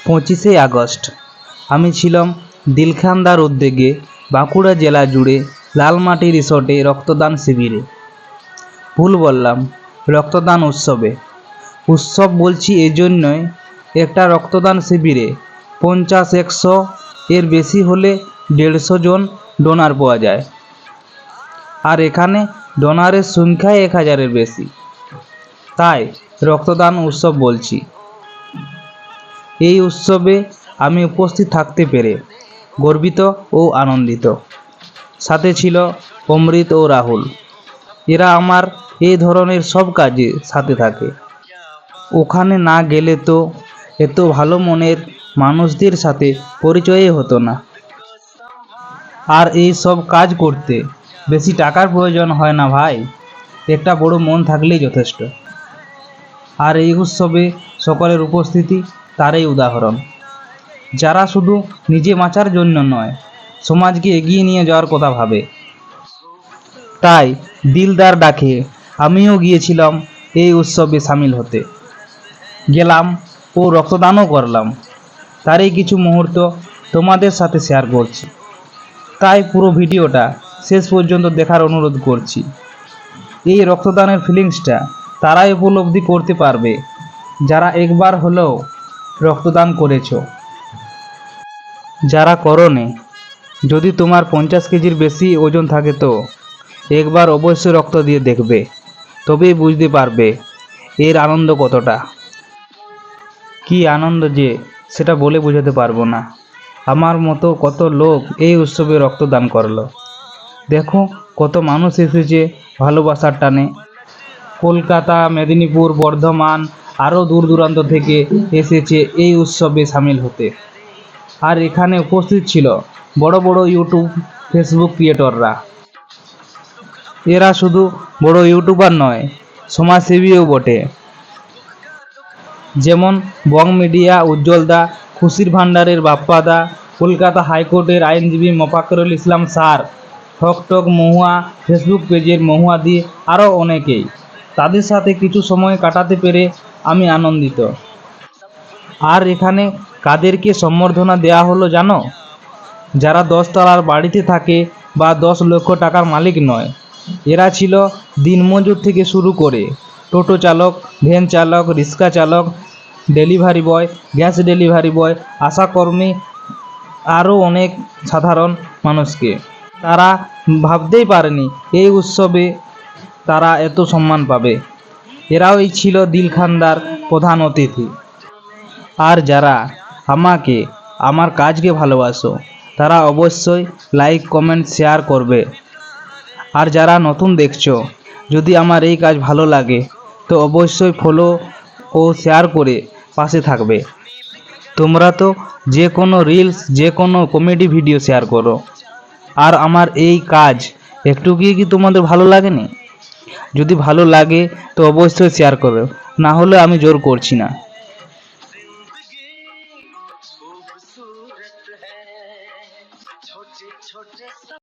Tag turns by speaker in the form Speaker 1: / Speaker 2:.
Speaker 1: 25শে August আমি ছিলাম দিলখানদার উদ্যোগে বাঁকুড়া জেলা জুড়ে লালমাটি রিসোর্টে রক্তদান শিবিরে। ভুল বললাম, রক্তদান উৎসবে। উৎসব বলছি এই জন্যই, একটা রক্তদান শিবিরে 50-100 এর বেশি হলে 150 জন ডোনার পাওয়া যায়, আর এখানে ডোনারের সংখ্যাই 1000-এর বেশি, তাই রক্তদান উৎসব বলছি। এই উৎসবে আমি উপস্থিত থাকতে পেরে গর্বিত ও আনন্দিত। সাথে ছিল অমৃত ও রাহুল, এরা আমার এই ধরনের সব কাজে সাথে থাকে। ওখানে না গেলে তো এত ভালো মনের মানুষদের সাথে পরিচয়ই হতো না। আর এই সব কাজ করতে বেশি টাকার প্রয়োজন হয় না ভাই, একটা বড় মন থাকলেই যথেষ্ট। আর এই উৎসবে সকলের উপস্থিতি তারই উদাহরণ, যারা শুধু নিজে বাঁচার জন্য নয়, সমাজকে এগিয়ে নিয়ে যাওয়ার কথা ভাবে। তাই দিলদার ডাকে আমিও গিয়েছিলাম এই উৎসবে সামিল হতে। গেলাম ও রক্তদানও করলাম, তারই কিছু মুহূর্ত তোমাদের সাথে শেয়ার করছি। তাই পুরো ভিডিওটা শেষ পর্যন্ত দেখার অনুরোধ করছি। এই রক্তদানের ফিলিংসটা তারাই উপলব্ধি করতে পারবে যারা একবার হলেও রক্তদান করেছো। যারা করোনি, যদি তোমার 50 কেজির বেশি ওজন থাকে তো একবার অবশ্যই রক্ত দিয়ে দেখবে, তবেই বুঝতে পারবে এর আনন্দ কতটা। কি আনন্দ যে সেটা বলে বোঝাতে পারবো না। আমার মতো কত লোক এই উৎসবে রক্তদান করলো। দেখো কত মানুষ এসেছে ভালোবাসার টানে। কলকাতা, মেদিনীপুর, বর্ধমান আরও দূর দূরান্ত থেকে এসেছে এই উৎসবে সামিল হতে। আর এখানে উপস্থিত ছিল বড় বড় ইউটিউব, ফেসবুক ক্রিয়েটররা। এরা শুধু বড় ইউটিউবার নয়, সমাজসেবীও বটে। যেমন বং মিডিয়া উজ্জ্বল দা, খুশির ভান্ডারের বাপ্পা দা, কলকাতা হাইকোর্টের আইনজীবী মোফাক্কেরুল ইসলাম স্যার, ঠকঠক মহুয়া ফেসবুক পেজের মহুয়া দি, আরও অনেকেই। তাদের সাথে কিছু সময় কাটাতে পেরে আমি আনন্দিত। আর এখানে কাদেরকে সম্বর্ধনা দেওয়া হলো জানো? যারা 10 তলার বাড়িতে থাকে বা 10 লক্ষ টাকার মালিক নয়। এরা ছিল দিনমজুর থেকে শুরু করে টোটো চালক, ভ্যান চালক, রিক্সা চালক, delivery boy, gas delivery boy, আশাকর্মী, আরও অনেক সাধারণ মানুষকে। তারা ভাবতেই পারেনি এই উৎসবে তারা এত সম্মান পাবে। এরাই ছিল দিলখানদার প্রধান অতিথি। আর যারা আমাকে, আমার কাজকে ভালোবাসো, তারা অবশ্যই লাইক, কমেন্ট, শেয়ার করবে। আর যারা নতুন দেখছো, যদি আমার এই কাজ ভালো লাগে তো অবশ্যই ফলো ও শেয়ার করে পাশে থাকবে। তোমরা তো যে কোনো রিলস, যে কোনো কমেডি ভিডিও শেয়ার করো, আর আমার এই কাজ একটু কি তোমাদের ভালো লাগেনি? যদি ভালো লাগে তো অবশ্যই শেয়ার করো, না হলে আমি জোর করছি না।